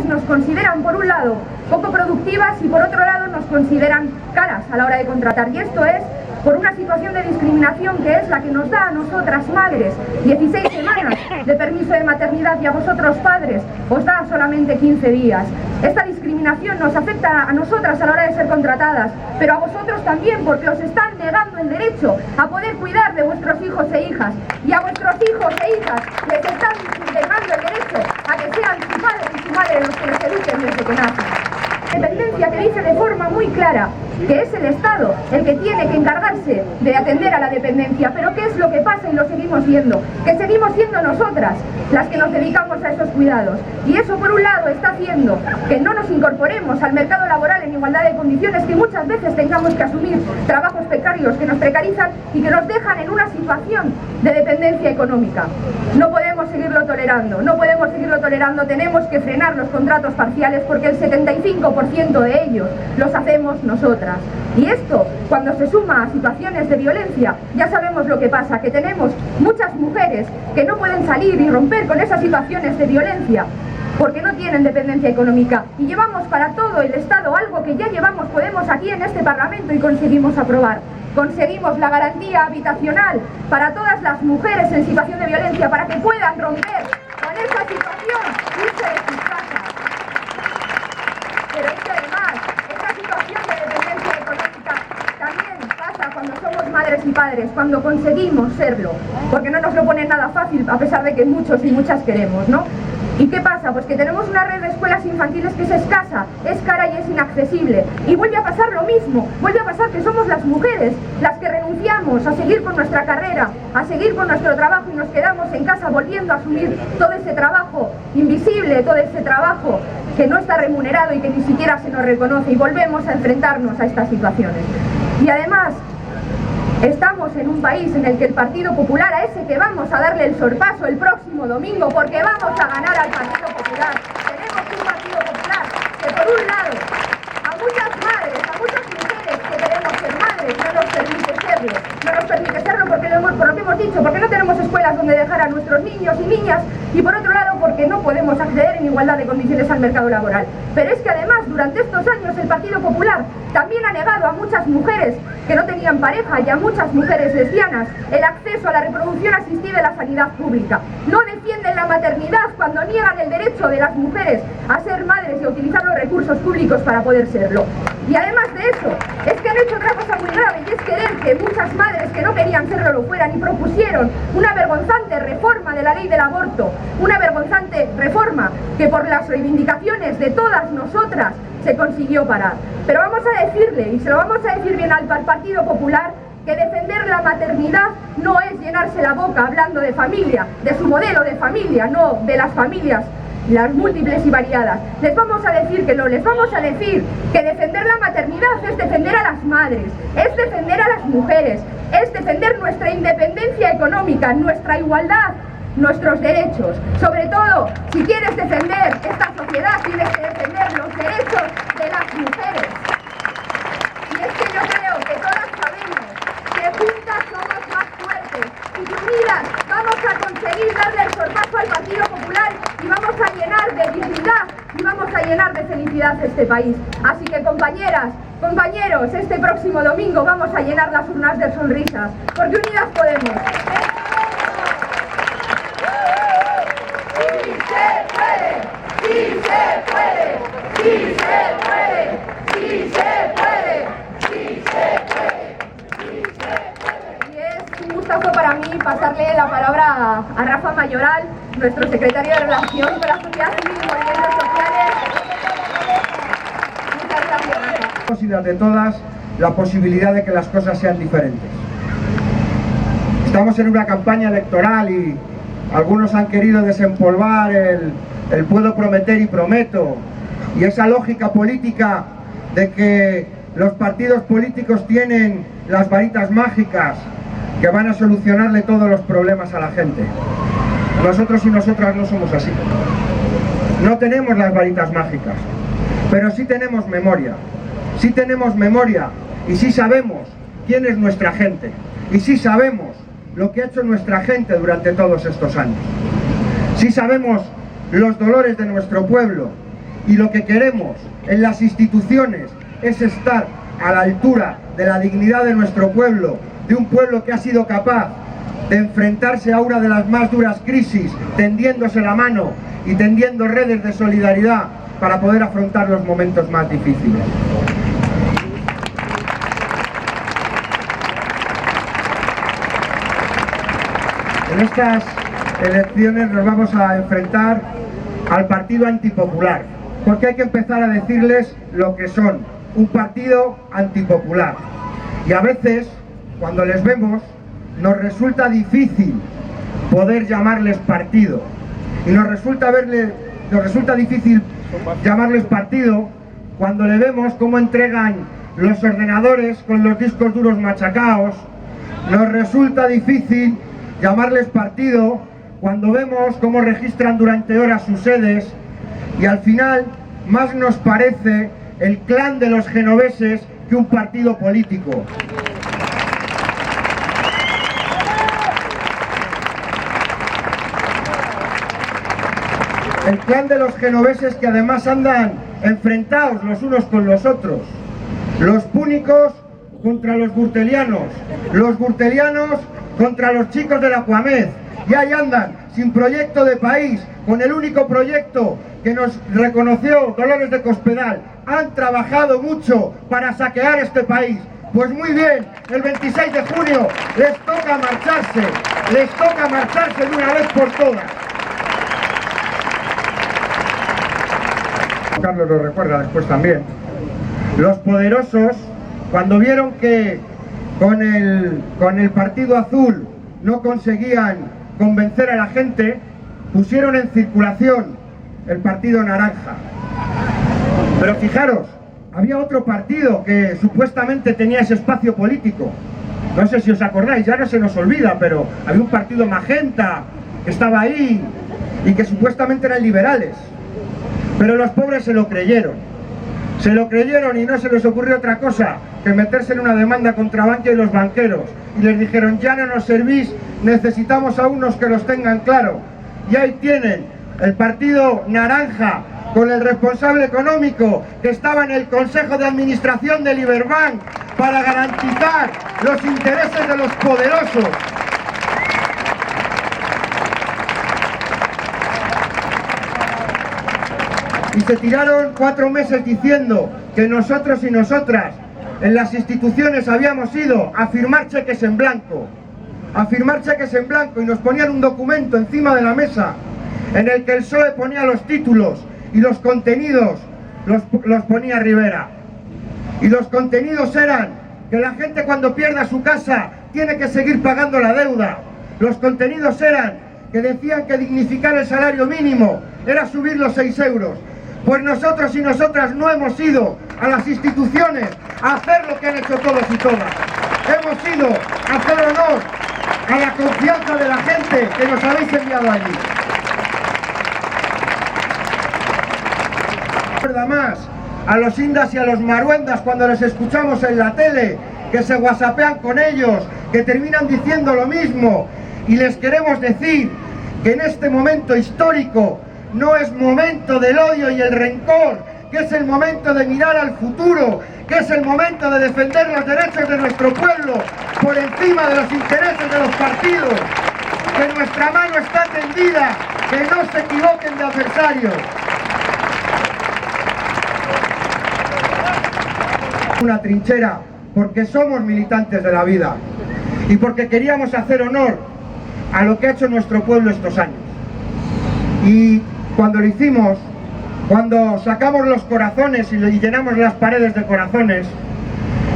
nos consideran, por un lado, poco productivas y por otro lado nos consideran caras a la hora de contratar. Y esto es por una situación de discriminación que es la que nos da a nosotras madres 16 semanas de permiso de maternidad y a vosotros padres os da solamente 15 días. Esta discriminación nos afecta a nosotras a la hora de ser contratadas, pero a vosotros también, porque os están negando el derecho a poder cuidar de vuestros hijos e hijas, y a vuestros hijos e hijas les están negando el derecho a que sean su padre y su madre los que les eduquen desde que nacen. Dependencia que dice de forma muy clara que es el Estado el que tiene que encargarse de atender a la dependencia. Pero ¿qué es lo que pasa? Y lo seguimos viendo, que seguimos siendo nosotras las que nos dedicamos a esos cuidados, y eso por un lado está haciendo que no nos incorporemos al mercado laboral en igualdad de condiciones, que muchas veces tengamos que asumir trabajos precarios que nos precarizan y que nos dejan en una situación de dependencia económica. No podemos seguirlo tolerando, no podemos seguirlo tolerando, tenemos que frenar los contratos parciales porque el 75% de ellos los hacemos nosotras. Y esto, cuando se suma a situaciones de violencia, ya sabemos lo que pasa, que tenemos muchas mujeres que no pueden salir y romper con esas situaciones de violencia porque no tienen dependencia económica, y llevamos para todo el Estado algo que ya llevamos Podemos aquí en este Parlamento y conseguimos aprobar. Conseguimos la garantía habitacional para todas las mujeres en situación de violencia, para que puedan romper con esa situación y irse de sus casas. Pero es que además, esta situación de dependencia económica también pasa cuando somos madres y padres, cuando conseguimos serlo, porque no nos lo pone nada fácil, a pesar de que muchos y muchas queremos, ¿no? ¿Y qué pasa? Pues que tenemos una red de escuelas infantiles que es escasa, es cara y es inaccesible. Y vuelve a pasar lo mismo, vuelve a pasar que somos las mujeres las que renunciamos a seguir con nuestra carrera, a seguir con nuestro trabajo, y nos quedamos en casa volviendo a asumir todo ese trabajo invisible, todo ese trabajo que no está remunerado y que ni siquiera se nos reconoce, y volvemos a enfrentarnos a estas situaciones. Y además, estamos en un país en el que el Partido Popular, a ese que vamos a darle el sorpaso el próximo domingo, porque vamos a ganar al Partido Popular, tenemos un Partido Popular que por un lado a muchas madres, a muchas mujeres que queremos ser madres, no nos permite serlo, por lo que hemos dicho, porque no tenemos escuelas donde dejar a nuestros niños y niñas, y por otro lado porque no podemos acceder en igualdad de condiciones al mercado laboral. Pero es que además durante estos años el Partido Popular también ha negado a muchas mujeres que no tenían pareja y a muchas mujeres lesbianas el acceso a la reproducción asistida en la sanidad pública. No defienden la maternidad cuando niegan el derecho de las mujeres a ser madres y a utilizar los recursos públicos para poder serlo. Y además de eso, es que han hecho otra cosa muy grave, y es querer que muchas madres que no querían serlo lo fueran, y propusieron una vergonzante reforma de la ley del aborto, una vergonzante reforma que por las reivindicaciones de todas nosotras se consiguió parar. Pero vamos a decirle, y se lo vamos a decir bien alto al Partido Popular, que defender la maternidad no es llenarse la boca hablando de familia, de su modelo de familia, no de las familias, las múltiples y variadas. Les vamos a decir que no, les vamos a decir que defender la maternidad es defender a las madres, es defender a las mujeres, es defender nuestra independencia económica, nuestra igualdad, nuestros derechos. Sobre todo, si quieres defender esta sociedad, tienes que defender los derechos de las mujeres. Y es que yo creo que todas sabemos que juntas somos más fuertes, y que unidas vamos a conseguir darle el sorpaso al Partido Popular, y vamos a llenar de dignidad y vamos a llenar de felicidad este país. Así que, compañeras, compañeros, este próximo domingo vamos a llenar las urnas de sonrisas, porque unidas podemos. ¡Sí se puede! ¡Sí se puede! ¡Sí se puede! ¡Sí se puede! ¡Sí se puede! ¡Sí se puede! Y es un gustazo para mí pasarle la palabra a Rafa Mayoral, nuestro secretario de Relación con la Sociedad Civil y Movimientos Sociales. Muchas gracias, Rafa. Y las de todas, la posibilidad de que las cosas sean diferentes. Estamos en una campaña electoral y algunos han querido desempolvar el puedo prometer y prometo, y esa lógica política de que los partidos políticos tienen las varitas mágicas que van a solucionarle todos los problemas a la gente. Nosotros y nosotras no somos así. No tenemos las varitas mágicas, pero sí tenemos memoria. Sí tenemos memoria y sí sabemos quién es nuestra gente, y sí sabemos lo que ha hecho nuestra gente durante todos estos años. Sí sabemos los dolores de nuestro pueblo, y lo que queremos en las instituciones es estar a la altura de la dignidad de nuestro pueblo, de un pueblo que ha sido capaz de enfrentarse a una de las más duras crisis, tendiéndose la mano y tendiendo redes de solidaridad para poder afrontar los momentos más difíciles. En estas elecciones nos vamos a enfrentar al partido antipopular, porque hay que empezar a decirles lo que son, un partido antipopular. Y a veces, cuando les vemos, nos resulta difícil poder llamarles partido. Y nos resulta difícil llamarles partido cuando le vemos cómo entregan los ordenadores con los discos duros machacados. Nos resulta difícil llamarles partido cuando vemos cómo registran durante horas sus sedes, y al final más nos parece el clan de los genoveses que un partido político. El clan de los genoveses que además andan enfrentados los unos con los otros. Los púnicos contra los gurtelianos contra los chicos de la Cuamez. Y ahí andan, sin proyecto de país, con el único proyecto que nos reconoció Dolores de Cospedal. Han trabajado mucho para saquear este país. Pues muy bien, el 26 de junio les toca marcharse de una vez por todas. Carlos lo recuerda después también. Los poderosos, cuando vieron que con el Partido Azul no conseguían convencer a la gente, pusieron en circulación el Partido Naranja. Pero fijaros, había otro partido que supuestamente tenía ese espacio político. No sé si os acordáis, ya no se nos olvida, pero había un partido magenta que estaba ahí y que supuestamente eran liberales. Pero los pobres se lo creyeron y no se les ocurrió otra cosa que meterse en una demanda contra Bankia y los banqueros. Y les dijeron, ya no nos servís, necesitamos a unos que los tengan claro. Y ahí tienen el Partido Naranja, con el responsable económico que estaba en el Consejo de Administración de Liberbank para garantizar los intereses de los poderosos. Y se tiraron 4 meses diciendo que nosotros y nosotras en las instituciones habíamos ido a firmar cheques en blanco. Y nos ponían un documento encima de la mesa en el que el PSOE ponía los títulos y los contenidos los ponía Rivera. Y los contenidos eran que la gente cuando pierda su casa tiene que seguir pagando la deuda. Los contenidos eran que decían que dignificar el salario mínimo era subir los 6 euros. Pues nosotros y nosotras no hemos ido a las instituciones a hacer lo que han hecho todos y todas. Hemos ido a hacer honor a la confianza de la gente que nos habéis enviado allí. Recuerda más a los indas y a los maruendas cuando les escuchamos en la tele, que se whatsappean con ellos, que terminan diciendo lo mismo, y les queremos decir que en este momento histórico no es momento del odio y el rencor, que es el momento de mirar al futuro, que es el momento de defender los derechos de nuestro pueblo por encima de los intereses de los partidos, que nuestra mano está tendida, que no se equivoquen de adversarios. Una trinchera porque somos militantes de la vida y porque queríamos hacer honor a lo que ha hecho nuestro pueblo estos años. Y cuando lo hicimos, cuando sacamos los corazones y llenamos las paredes de corazones,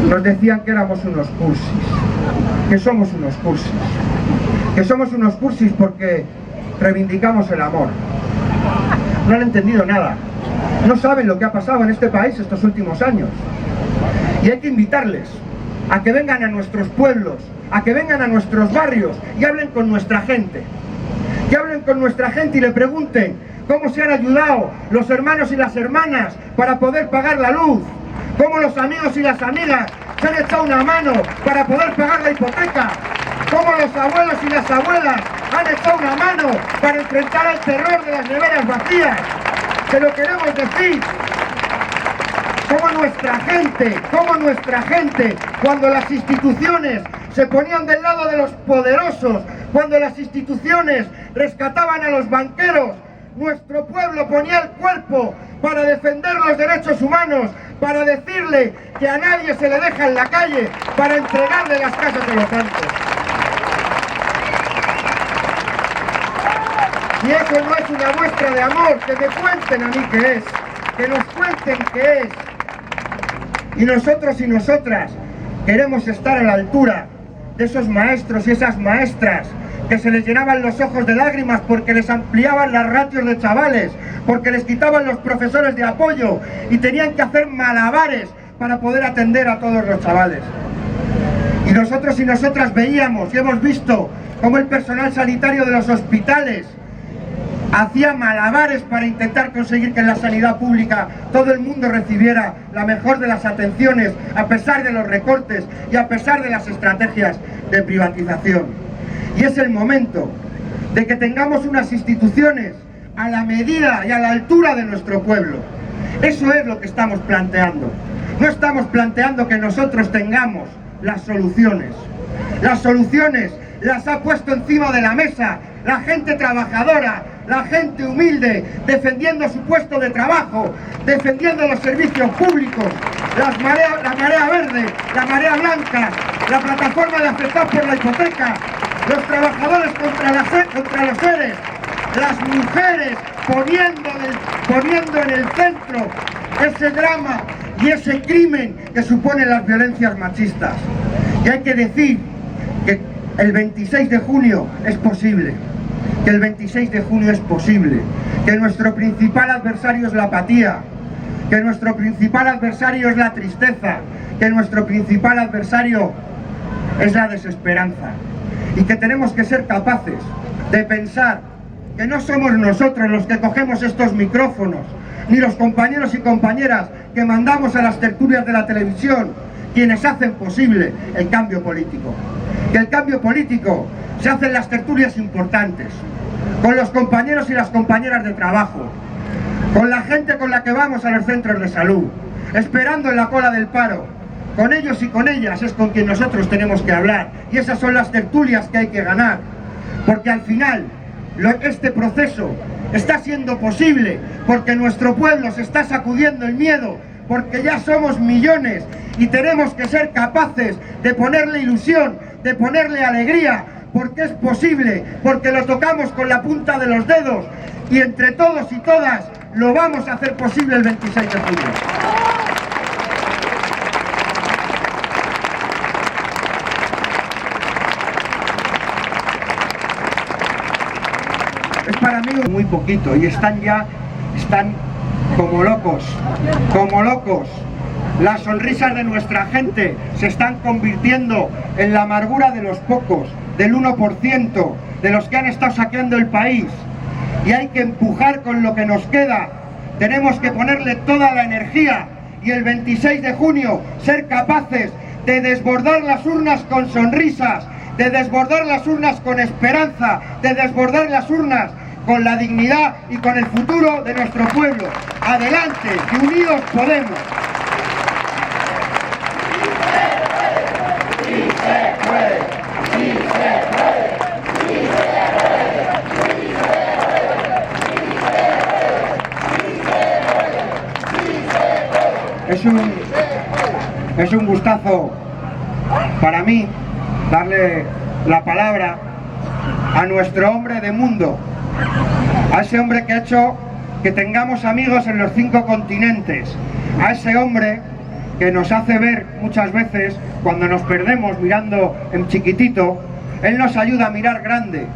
nos decían que éramos unos cursis, que somos unos cursis porque reivindicamos el amor. No han entendido nada, no saben lo que ha pasado en este país estos últimos años. Y hay que invitarles a que vengan a nuestros pueblos, a que vengan a nuestros barrios y hablen con nuestra gente. Que hablen con nuestra gente y le pregunten cómo se han ayudado los hermanos y las hermanas para poder pagar la luz, cómo los amigos y las amigas se han echado una mano para poder pagar la hipoteca, cómo los abuelos y las abuelas han echado una mano para enfrentar al terror de las neveras vacías. se lo queremos decir. Como nuestra gente, cuando las instituciones se ponían del lado de los poderosos, cuando las instituciones rescataban a los banqueros, nuestro pueblo ponía el cuerpo para defender los derechos humanos, para decirle que a nadie se le deja en la calle, para entregarle las casas de los bancos. Si eso no es una muestra de amor, que me cuenten a mí qué es, que nos cuenten qué es. Y nosotros y nosotras queremos estar a la altura de esos maestros y esas maestras que se les llenaban los ojos de lágrimas porque les ampliaban las ratios de chavales, porque les quitaban los profesores de apoyo y tenían que hacer malabares para poder atender a todos los chavales. Y nosotros y nosotras veíamos y hemos visto cómo el personal sanitario de los hospitales hacía malabares para intentar conseguir que en la sanidad pública todo el mundo recibiera la mejor de las atenciones, a pesar de los recortes y a pesar de las estrategias de privatización. Y es el momento de que tengamos unas instituciones a la medida y a la altura de nuestro pueblo. Eso es lo que estamos planteando. No estamos planteando que nosotros tengamos las soluciones. Las soluciones las ha puesto encima de la mesa la gente trabajadora, la gente humilde, defendiendo su puesto de trabajo, defendiendo los servicios públicos, la marea verde, la marea blanca, la plataforma de afectados por la hipoteca, los trabajadores contra los seres, las mujeres poniendo en el centro ese drama y ese crimen que suponen las violencias machistas. Y hay que decir que el 26 de junio es posible, que el 26 de junio es posible, que nuestro principal adversario es la apatía, que nuestro principal adversario es la tristeza, que nuestro principal adversario es la desesperanza, y que tenemos que ser capaces de pensar que no somos nosotros los que cogemos estos micrófonos, ni los compañeros y compañeras que mandamos a las tertulias de la televisión, quienes hacen posible el cambio político. Que el cambio político se hace en las tertulias importantes, con los compañeros y las compañeras de trabajo, con la gente con la que vamos a los centros de salud, esperando en la cola del paro. Con ellos y con ellas es con quien nosotros tenemos que hablar, y esas son las tertulias que hay que ganar, porque al final este proceso está siendo posible porque nuestro pueblo se está sacudiendo el miedo, porque ya somos millones y tenemos que ser capaces de ponerle ilusión, de ponerle alegría, porque es posible, porque lo tocamos con la punta de los dedos y entre todos y todas lo vamos a hacer posible el 26 de julio. Es para mí muy poquito y están como locos. Las sonrisas de nuestra gente se están convirtiendo en la amargura de los pocos, del 1%, de los que han estado saqueando el país. Y hay que empujar con lo que nos queda. Tenemos que ponerle toda la energía y el 26 de junio ser capaces de desbordar las urnas con sonrisas, de desbordar las urnas con esperanza, de desbordar las urnas con la dignidad y con el futuro de nuestro pueblo. Adelante, que unidos podemos. Es un gustazo para mí darle la palabra a nuestro hombre de mundo, a ese hombre que ha hecho que tengamos amigos en los 5 continentes, a ese hombre que nos hace ver muchas veces cuando nos perdemos mirando en chiquitito. Él nos ayuda a mirar grande,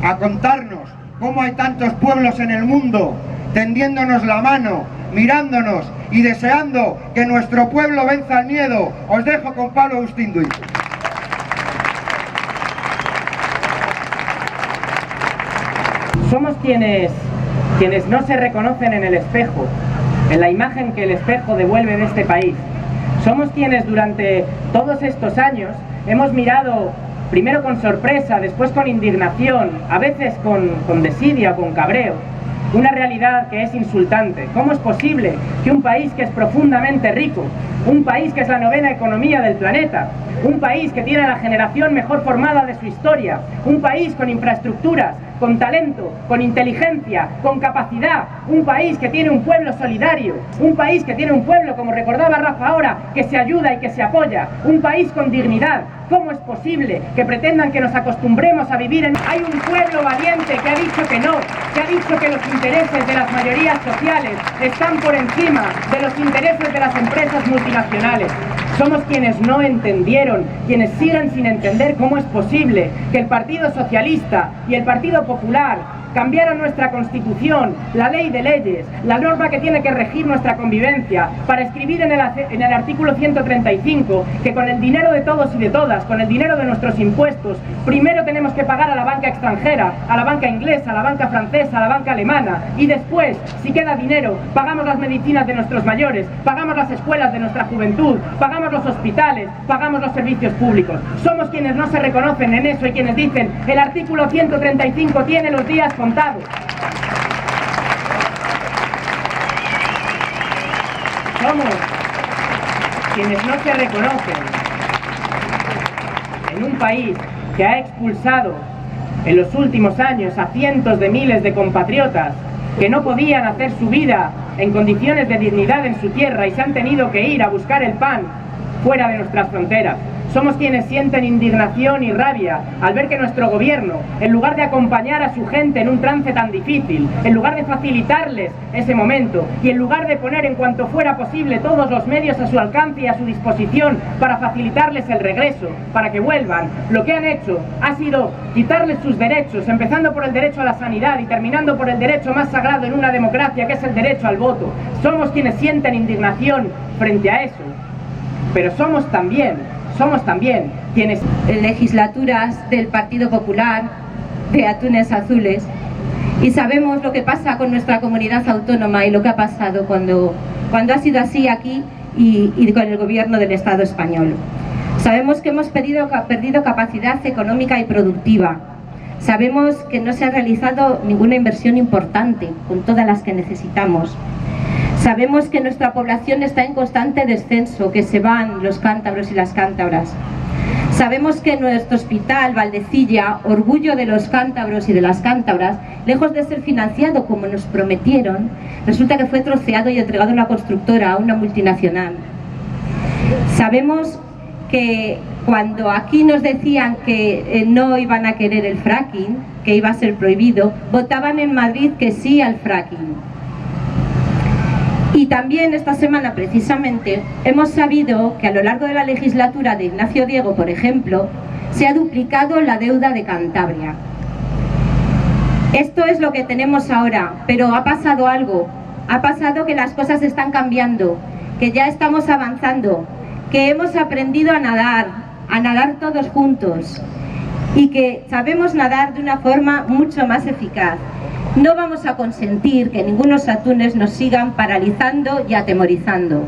a contarnos cómo hay tantos pueblos en el mundo tendiéndonos la mano, mirándonos y deseando que nuestro pueblo venza el miedo. Os dejo con Pablo Ustinduy. Somos quienes no se reconocen en el espejo, en la imagen que el espejo devuelve de este país. Somos quienes durante todos estos años hemos mirado primero con sorpresa, después con indignación, a veces con desidia o con cabreo, una realidad que es insultante. ¿Cómo es posible que un país que es profundamente rico, un país que es la 9ª economía del planeta, un país que tiene la generación mejor formada de su historia, un país con infraestructuras, con talento, con inteligencia, con capacidad, un país que tiene un pueblo solidario, un país que tiene un pueblo, como recordaba Rafa ahora, que se ayuda y que se apoya, un país con dignidad? ¿Cómo es posible que pretendan que nos acostumbremos a vivir en... Hay un pueblo valiente que ha dicho que no, que ha dicho que los intereses de las mayorías sociales están por encima de los intereses de las empresas multinacionales. Somos quienes no entendieron, quienes siguen sin entender cómo es posible que el Partido Socialista y el Partido Popular cambiaron nuestra Constitución, la ley de leyes, la norma que tiene que regir nuestra convivencia, para escribir en el artículo 135 que con el dinero de todos y de todas, con el dinero de nuestros impuestos, primero tenemos que pagar a la banca extranjera, a la banca inglesa, a la banca francesa, a la banca alemana, y después, si queda dinero, pagamos las medicinas de nuestros mayores, pagamos las escuelas de nuestra juventud, pagamos los hospitales, pagamos los servicios públicos. Somos quienes no se reconocen en eso y quienes dicen el artículo 135 tiene los días contados. Somos quienes no se reconocen en un país que ha expulsado en los últimos años a cientos de miles de compatriotas que no podían hacer su vida en condiciones de dignidad en su tierra y se han tenido que ir a buscar el pan fuera de nuestras fronteras. Somos quienes sienten indignación y rabia al ver que nuestro gobierno, en lugar de acompañar a su gente en un trance tan difícil, en lugar de facilitarles ese momento y en lugar de poner en cuanto fuera posible todos los medios a su alcance y a su disposición para facilitarles el regreso, para que vuelvan, lo que han hecho ha sido quitarles sus derechos, empezando por el derecho a la sanidad y terminando por el derecho más sagrado en una democracia, que es el derecho al voto. Somos quienes sienten indignación frente a eso, pero somos también quienes... Legislaturas del Partido Popular, de Atunes Azules, y sabemos lo que pasa con nuestra comunidad autónoma y lo que ha pasado cuando ha sido así aquí y con el gobierno del Estado español. Sabemos que hemos perdido capacidad económica y productiva. Sabemos que no se ha realizado ninguna inversión importante, con todas las que necesitamos. Sabemos que nuestra población está en constante descenso, que se van los cántabros y las cántabras. Sabemos que nuestro hospital, Valdecilla, orgullo de los cántabros y de las cántabras, lejos de ser financiado como nos prometieron, resulta que fue troceado y entregado a una constructora, a una multinacional. Sabemos que cuando aquí nos decían que no iban a querer el fracking, que iba a ser prohibido, votaban en Madrid que sí al fracking. Y también esta semana, precisamente, hemos sabido que a lo largo de la legislatura de Ignacio Diego, por ejemplo, se ha duplicado la deuda de Cantabria. Esto es lo que tenemos ahora, pero ha pasado algo. Ha pasado que las cosas están cambiando, que ya estamos avanzando, que hemos aprendido a nadar todos juntos y que sabemos nadar de una forma mucho más eficaz. No vamos a consentir que ningunos atunes nos sigan paralizando y atemorizando.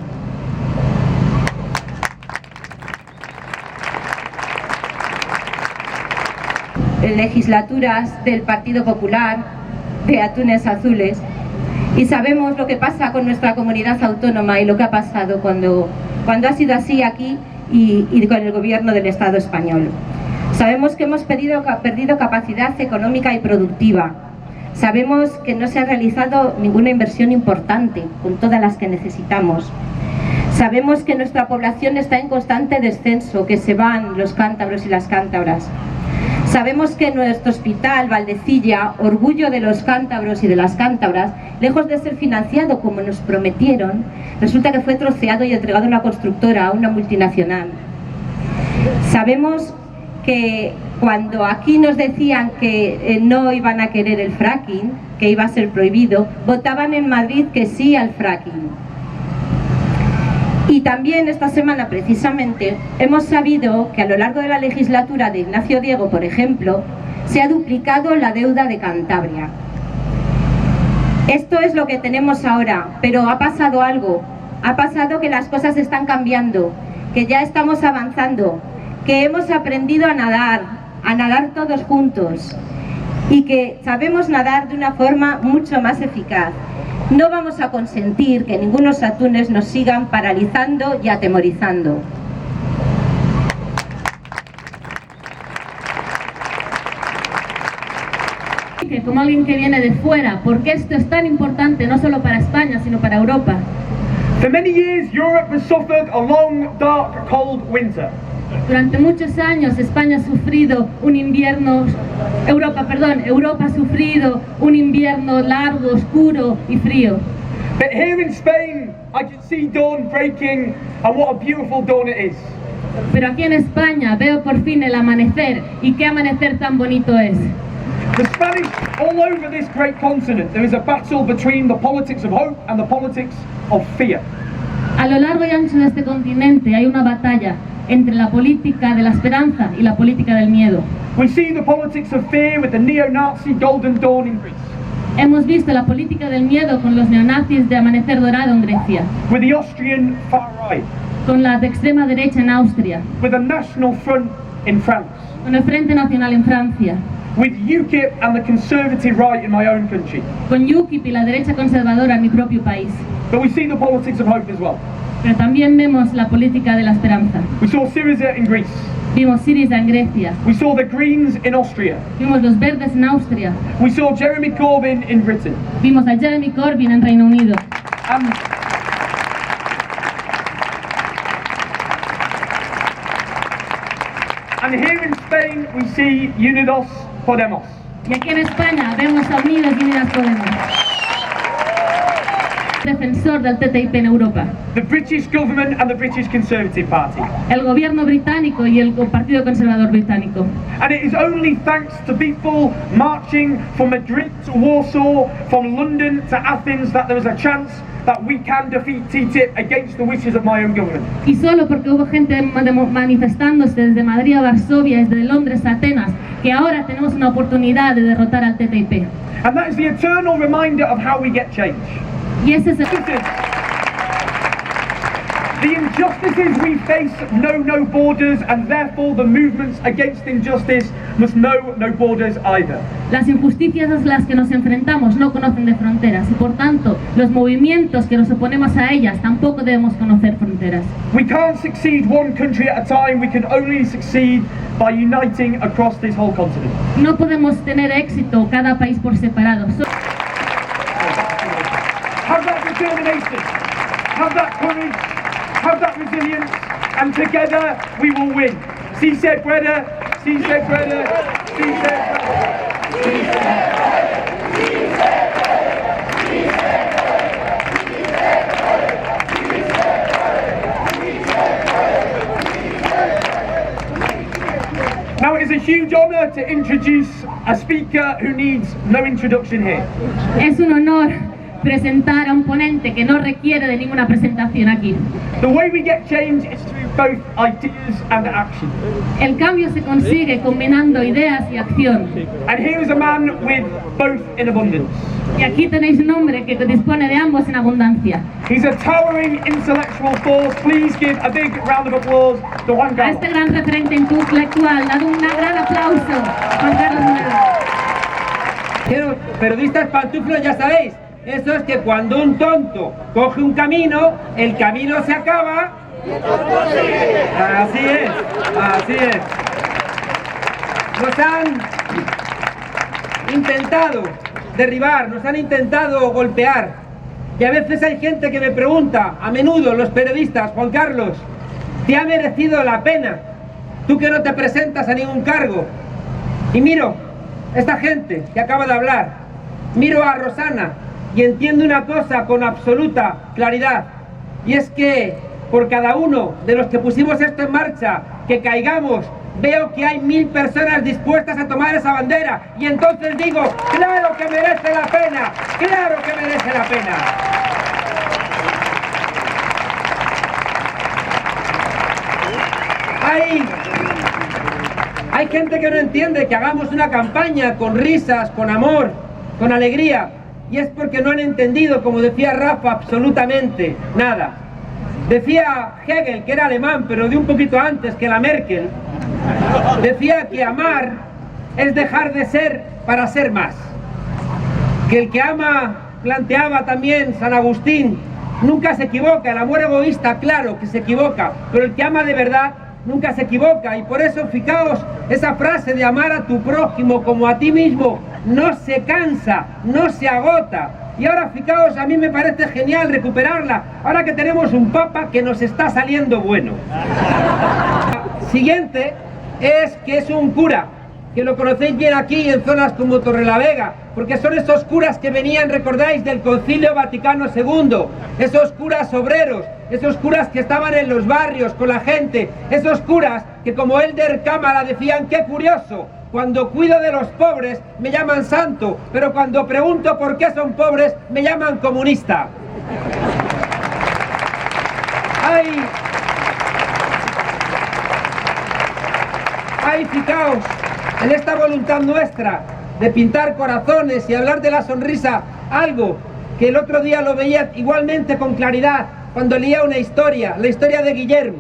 Legislaturas del Partido Popular, de Atunes Azules, y sabemos lo que pasa con nuestra comunidad autónoma y lo que ha pasado cuando ha sido así aquí y con el gobierno del Estado español. Sabemos que hemos perdido capacidad económica y productiva. Sabemos que no se ha realizado ninguna inversión importante, con todas las que necesitamos. Sabemos que nuestra población está en constante descenso, que se van los cántabros y las cántabras. Sabemos que nuestro hospital, Valdecilla, orgullo de los cántabros y de las cántabras, lejos de ser financiado como nos prometieron, resulta que fue troceado y entregado a una constructora, a una multinacional. Sabemos que cuando aquí nos decían que no iban a querer el fracking, que iba a ser prohibido, votaban en Madrid que sí al fracking. Y también esta semana, precisamente, hemos sabido que a lo largo de la legislatura de Ignacio Diego, por ejemplo, se ha duplicado la deuda de Cantabria. Esto es lo que tenemos ahora, pero ha pasado algo. Ha pasado que las cosas están cambiando, que ya estamos avanzando, que hemos aprendido a nadar todos juntos y que sabemos nadar de una forma mucho más eficaz. No vamos a consentir que ningunos atunes nos sigan paralizando y atemorizando. Como alguien que viene de fuera, porque esto es tan importante no solo para España, sino para Europa. For many years, Europe has suffered a long, dark, cold winter. Durante muchos años España ha sufrido un invierno, Europa ha sufrido un invierno largo, oscuro y frío. But here in Spain, I can see dawn breaking, and what a beautiful dawn it is. Pero aquí en España veo por fin el amanecer, y qué amanecer tan bonito es. The Spanish, all over this great continent, there is a battle between the politics of hope and the politics of fear. A lo largo y ancho de este continente hay una batalla entre la política de la esperanza y la política del miedo. We see the politics of fear with the neo-Nazi Golden Dawn in Greece, Hemos visto la política del miedo con los neonazis de Amanecer Dorado en Grecia, with the Austrian far right, con la de extrema derecha en Austria, with the National Front in France, con el Frente Nacional en Francia, with UKIP and the Conservative right in my own country. con UKIP y la derecha conservadora en mi propio país. But we see the politics of hope as well. Pero también vemos la política de la esperanza. We saw Syriza in Greece. Vimos Syriza en Grecia, We saw the Greens in Austria. vimos los verdes en Austria, We saw Jeremy Corbyn in Britain. vimos a Jeremy Corbyn en Reino Unido. And here in Spain we see Unidos Podemos. Y aquí en España vemos a Unidos y Unidas Podemos, defensor del TTIP en Europa, The British government and the British Conservative Party. el gobierno británico y el Partido Conservador británico. And it is only thanks to people marching from Madrid to Warsaw, from London to Athens, that there is a chance that we can defeat TTIP against the wishes of my own government. Y solo porque hubo gente manifestándose desde Madrid a Varsovia, desde Londres a Atenas, que ahora tenemos una oportunidad de derrotar al TTIP. And that is the eternal reminder of how we get change. Y ese es el... The injustices we face know no borders, and therefore the movements against injustice must know no borders either. Las injusticias a las que nos enfrentamos no conocen de fronteras y por tanto los movimientos que nos oponemos a ellas tampoco debemos conocer fronteras. We can't succeed one country at a time, we can only succeed by uniting across this whole continent. No podemos tener éxito cada país por separado. Have that determination, have that courage, have that resilience, and together we will win. Si se puede, si se puede, si se puede. Si se Now it is a huge honour to introduce a speaker who needs no introduction here. Es un honor presentar a un ponente que no requiere de ninguna presentación aquí. The way we get change is through both ideas and action. El cambio se consigue combinando ideas y acción. And here is a man with both in abundance. Y aquí tenéis un hombre que dispone de ambos en abundancia. He's a towering intellectual force. Please give a big round of applause to Juan A Carlos. este gran referente intelectual, dad un gran aplauso, Juan Carlos Moneda. Pero, periodistas pantuflos, ya sabéis, eso es que cuando un tonto coge un camino, el camino se acaba. Así es, así es. Nos han intentado derribar, nos han intentado golpear. Y a veces hay gente que me pregunta, a menudo los periodistas, Juan Carlos, ¿te ha merecido la pena? Tú que no te presentas a ningún cargo. Y miro esta gente que acaba de hablar, miro a Rosana y entiendo una cosa con absoluta claridad, y es que por cada uno de los que pusimos esto en marcha, que caigamos, veo que hay 1000 personas dispuestas a tomar esa bandera, y entonces digo, claro que merece la pena, claro que merece la pena. Hay gente que no entiende que hagamos una campaña con risas, con amor, con alegría, y es porque no han entendido, como decía Rafa, absolutamente nada. Decía Hegel, que era alemán, pero de un poquito antes que la Merkel, decía que amar es dejar de ser para ser más. Que el que ama, planteaba también San Agustín, nunca se equivoca. El amor egoísta, claro que se equivoca, pero el que ama de verdad nunca se equivoca. Y por eso, fijaos, esa frase de amar a tu prójimo como a ti mismo no se cansa, no se agota. Y ahora, fijaos, a mí me parece genial recuperarla, ahora que tenemos un papa que nos está saliendo bueno. Siguiente es que es un cura, que lo conocéis bien aquí en zonas como Torrelavega, porque son esos curas que venían, recordáis, del Concilio Vaticano II, esos curas obreros, esos curas que estaban en los barrios con la gente, esos curas que, como Elder Cámara, decían: qué curioso, cuando cuido de los pobres me llaman santo, pero cuando pregunto por qué son pobres me llaman comunista. Fijaos, en esta voluntad nuestra de pintar corazones y hablar de la sonrisa, algo que el otro día lo veía igualmente con claridad cuando leía una historia, la historia de Guillermo.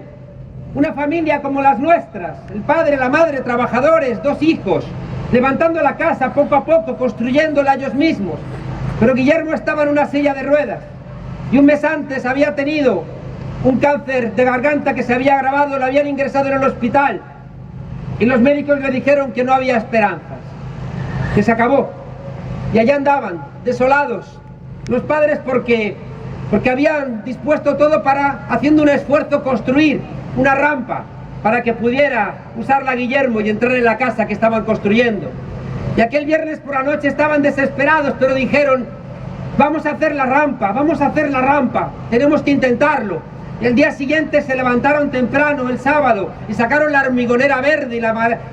Una familia como las nuestras, el padre, la madre, trabajadores, 2 hijos, levantando la casa poco a poco, construyéndola ellos mismos. Pero Guillermo estaba en una silla de ruedas y un mes antes había tenido un cáncer de garganta que se había agravado, lo habían ingresado en el hospital y los médicos le dijeron que no había esperanzas, que se acabó. Y allá andaban, desolados, los padres porque habían dispuesto todo para, haciendo un esfuerzo, construir una rampa para que pudiera usarla Guillermo y entrar en la casa que estaban construyendo. Y aquel viernes por la noche estaban desesperados, pero dijeron: vamos a hacer la rampa, vamos a hacer la rampa, tenemos que intentarlo. Y el día siguiente se levantaron temprano, el sábado, y sacaron la hormigonera verde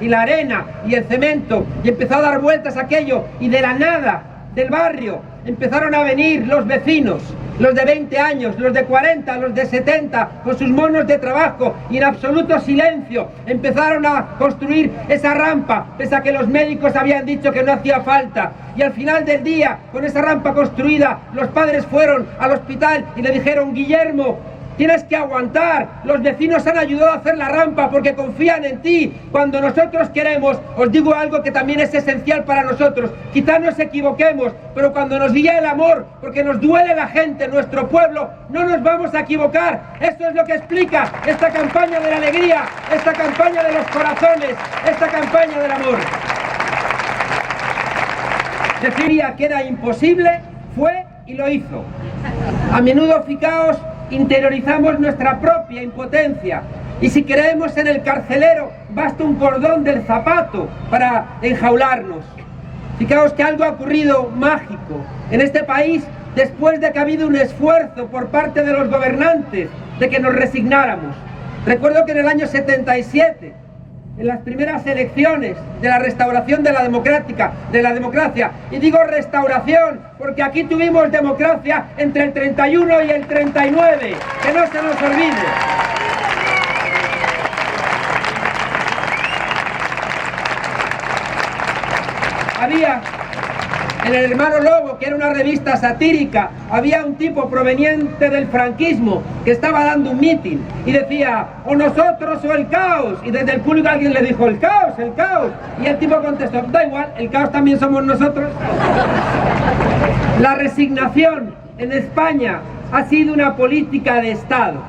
y la arena y el cemento, y empezó a dar vueltas aquello, y de la nada del barrio empezaron a venir los vecinos, los de 20 años, los de 40, los de 70, con sus monos de trabajo, y en absoluto silencio empezaron a construir esa rampa, pese a que los médicos habían dicho que no hacía falta. Y al final del día, con esa rampa construida, los padres fueron al hospital y le dijeron: Guillermo, tienes que aguantar, los vecinos han ayudado a hacer la rampa porque confían en ti. Cuando nosotros queremos, os digo algo que también es esencial para nosotros, quizás nos equivoquemos, pero cuando nos guía el amor, porque nos duele la gente, nuestro pueblo, no nos vamos a equivocar. Esto es lo que explica esta campaña de la alegría, esta campaña de los corazones, esta campaña del amor. Decía que era imposible, fue y lo hizo. A menudo, fijaos, interiorizamos nuestra propia impotencia, y si creemos en el carcelero basta un cordón del zapato para enjaularnos. Fijaos que algo ha ocurrido mágico en este país después de que ha habido un esfuerzo por parte de los gobernantes de que nos resignáramos. Recuerdo que en el año 77, en las primeras elecciones de la restauración de la democracia, y digo restauración porque aquí tuvimos democracia entre el 31 y el 39, que no se nos olvide. Había, en el Hermano Lobo, que era una revista satírica, había un tipo proveniente del franquismo que estaba dando un mitin y decía: o nosotros o el caos. Y desde el público alguien le dijo: el caos, el caos. Y el tipo contestó: da igual, el caos también somos nosotros. La resignación en España ha sido una política de Estado.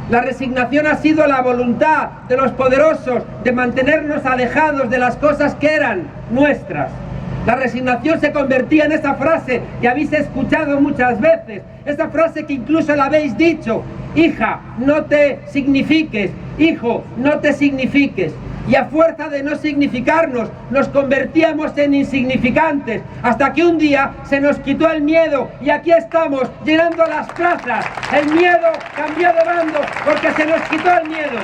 La resignación ha sido la voluntad de los poderosos de mantenernos alejados de las cosas que eran nuestras. La resignación se convertía en esa frase que habéis escuchado muchas veces, esa frase que incluso la habéis dicho: hija, no te signifiques, hijo, no te signifiques. Y a fuerza de no significarnos, nos convertíamos en insignificantes, hasta que un día se nos quitó el miedo y aquí estamos llenando las plazas. El miedo cambió de bando porque se nos quitó el miedo.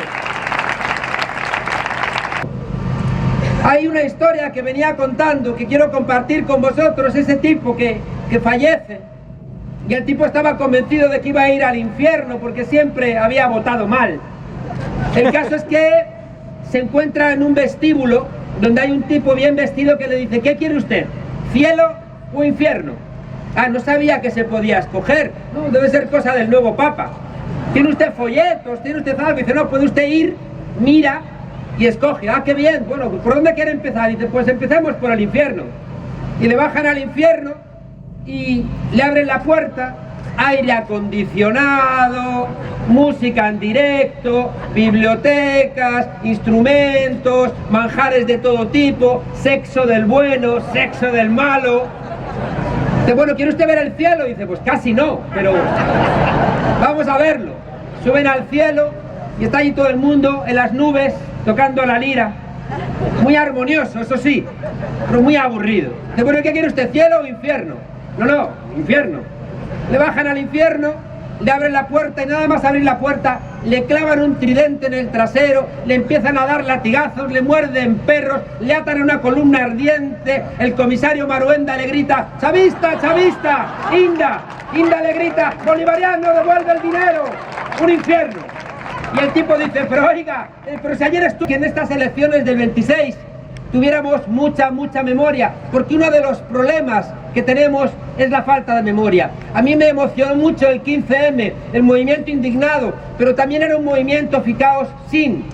Hay una historia que venía contando, que quiero compartir con vosotros, ese tipo que fallece, y el tipo estaba convencido de que iba a ir al infierno porque siempre había votado mal. El caso es que se encuentra en un vestíbulo donde hay un tipo bien vestido que le dice: ¿qué quiere usted? ¿Cielo o infierno? Ah, no sabía que se podía escoger. No, debe ser cosa del nuevo papa. ¿Tiene usted folletos? ¿Tiene usted algo? Dice: no, puede usted ir, mira y escoge, ah, qué bien, bueno, ¿por dónde quiere empezar? Y dice, pues empecemos por el infierno. Y le bajan al infierno y le abren la puerta, aire acondicionado, música en directo, bibliotecas, instrumentos, manjares de todo tipo, sexo del bueno, sexo del malo. Dice, bueno, ¿quiere usted ver el cielo? Y dice, pues casi no, pero vamos a verlo. Suben al cielo y está allí todo el mundo en las nubes tocando la lira. Muy armonioso, eso sí, pero muy aburrido. Dice, bueno, ¿qué quiere usted, cielo o infierno? No, infierno. Le bajan al infierno, le abren la puerta y nada más abrir la puerta, le clavan un tridente en el trasero, le empiezan a dar latigazos, le muerden perros, le atan a una columna ardiente, el comisario Maruenda le grita, ¡chavista, chavista! Inda le grita, bolivariano, devuelve el dinero, un infierno. Y el tipo dice, pero oiga, pero si ayer estuve en estas elecciones del 26, tuviéramos mucha memoria, porque uno de los problemas que tenemos es la falta de memoria. A mí me emocionó mucho el 15M, el movimiento indignado, pero también era un movimiento, fijaos, sin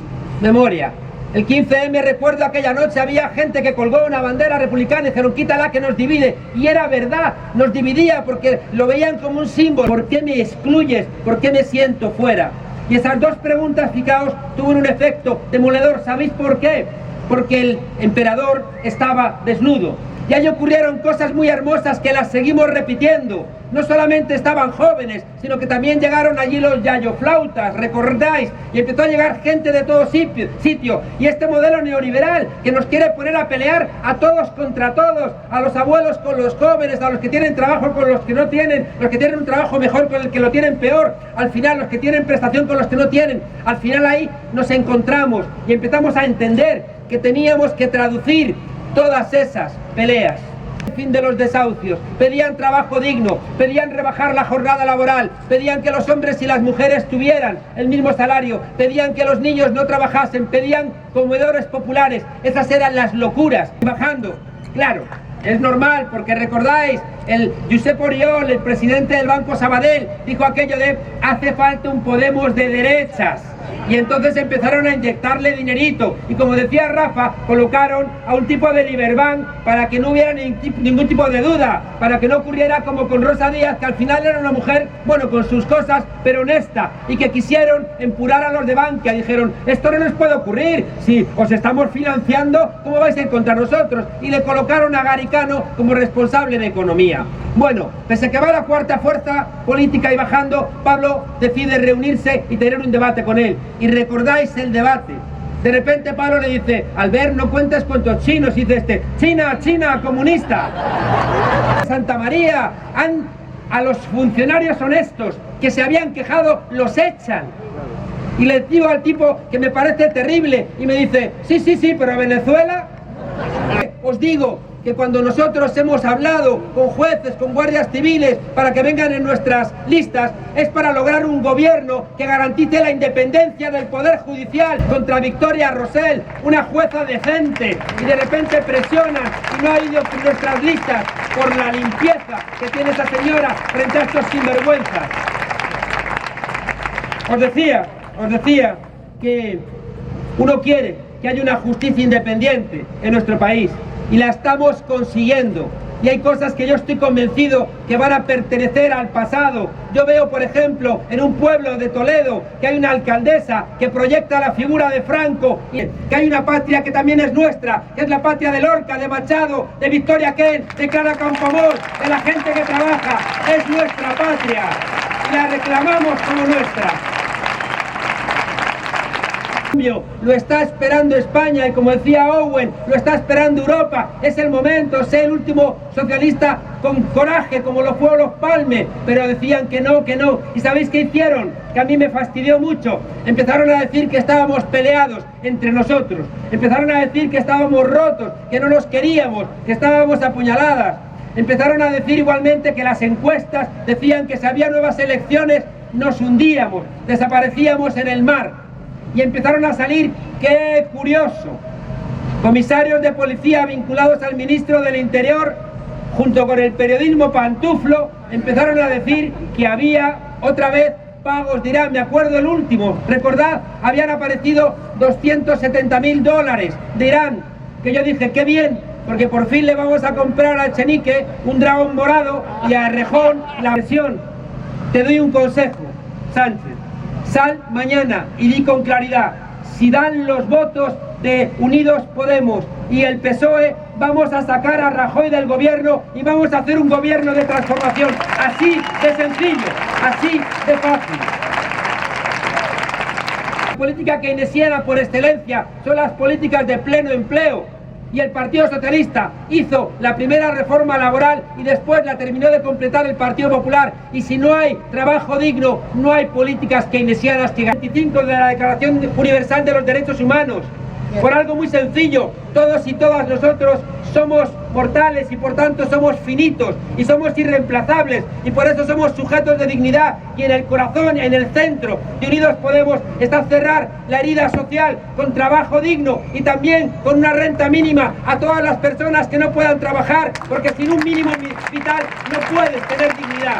memoria. El 15M, recuerdo aquella noche, había gente que colgó una bandera republicana y dijeron, quítala que nos divide. Y era verdad, nos dividía porque lo veían como un símbolo. ¿Por qué me excluyes? ¿Por qué me siento fuera? Y esas dos preguntas, fijaos, tuvieron un efecto demoledor. ¿Sabéis por qué? Porque el emperador estaba desnudo. Y ahí ocurrieron cosas muy hermosas que las seguimos repitiendo. No solamente estaban jóvenes, sino que también llegaron allí los yayoflautas, recordáis, y empezó a llegar gente de todo sitio. Y este modelo neoliberal que nos quiere poner a pelear a todos contra todos, a los abuelos con los jóvenes, a los que tienen trabajo con los que no tienen, los que tienen un trabajo mejor con el que lo tienen peor, al final los que tienen prestación con los que no tienen, al final ahí nos encontramos y empezamos a entender que teníamos que traducir todas esas peleas. El fin de los desahucios, pedían trabajo digno, pedían rebajar la jornada laboral, pedían que los hombres y las mujeres tuvieran el mismo salario, pedían que los niños no trabajasen, pedían comedores populares. Esas eran las locuras. Bajando, claro, es normal, porque recordáis, el Josep Oriol, el presidente del Banco Sabadell, dijo aquello de hace falta un Podemos de derechas. Y entonces empezaron a inyectarle dinerito. Y como decía Rafa, colocaron a un tipo de Liberbank para que no hubiera ningún tipo de duda, para que no ocurriera como con Rosa Díaz, que al final era una mujer, bueno, con sus cosas, pero honesta, y que quisieron empurar a los de Bankia. Dijeron, esto no nos puede ocurrir, si os estamos financiando, ¿cómo vais a ir contra nosotros? Y le colocaron a Garicano como responsable de economía. Bueno, pese a que va la cuarta fuerza política y bajando, Pablo decide reunirse y tener un debate con él. Y recordáis el debate. De repente Pablo le dice, Albert, no cuentes cuentos chinos. Y dice China, comunista. Santa María, a los funcionarios honestos que se habían quejado, los echan. Y le digo al tipo que me parece terrible. Y me dice, sí, pero Venezuela. Os digo que cuando nosotros hemos hablado con jueces, con guardias civiles, para que vengan en nuestras listas, es para lograr un gobierno que garantice la independencia del Poder Judicial contra Victoria Rosell, una jueza decente, y de repente presionan y no ha ido en nuestras listas por la limpieza que tiene esa señora frente a estos sinvergüenzas. Os decía que uno quiere que haya una justicia independiente en nuestro país, y la estamos consiguiendo. Y hay cosas que yo estoy convencido que van a pertenecer al pasado. Yo veo, por ejemplo, en un pueblo de Toledo, que hay una alcaldesa que proyecta la figura de Franco, que hay una patria que también es nuestra, que es la patria de Lorca, de Machado, de Victoria Kent, de Clara Campoamor, de la gente que trabaja. Es nuestra patria y la reclamamos como nuestra. Lo está esperando España y, como decía Owen, lo está esperando Europa. Es el momento, sé el último socialista con coraje como lo fue Olof Palme, pero decían que no. ¿Y sabéis qué hicieron? Que a mí me fastidió mucho. Empezaron a decir que estábamos peleados entre nosotros, empezaron a decir que estábamos rotos, que no nos queríamos, que estábamos apuñaladas. Empezaron a decir igualmente que las encuestas decían que si había nuevas elecciones nos hundíamos, desaparecíamos en el mar. Y empezaron a salir, ¡qué curioso!, comisarios de policía vinculados al ministro del Interior, junto con el periodismo pantuflo, empezaron a decir que había otra vez pagos de Irán. Me acuerdo el último, recordad, habían aparecido $270.000 de Irán, que yo dije, qué bien, porque por fin le vamos a comprar a Echenique un dragón morado y a Errejón la versión. Te doy un consejo, Sánchez, sal mañana y di con claridad, si dan los votos de Unidos Podemos y el PSOE, vamos a sacar a Rajoy del gobierno y vamos a hacer un gobierno de transformación, así de sencillo, así de fácil. La política keynesiana por excelencia son las políticas de pleno empleo. Y el Partido Socialista hizo la primera reforma laboral y después la terminó de completar el Partido Popular. Y si no hay trabajo digno, no hay políticas keynesianas que 25 de la Declaración Universal de los Derechos Humanos. Por algo muy sencillo, todos y todas nosotros somos mortales y por tanto somos finitos y somos irreemplazables y por eso somos sujetos de dignidad, y en el corazón, en el centro de Unidos Podemos está cerrar la herida social con trabajo digno y también con una renta mínima a todas las personas que no puedan trabajar, porque sin un mínimo vital no puedes tener dignidad.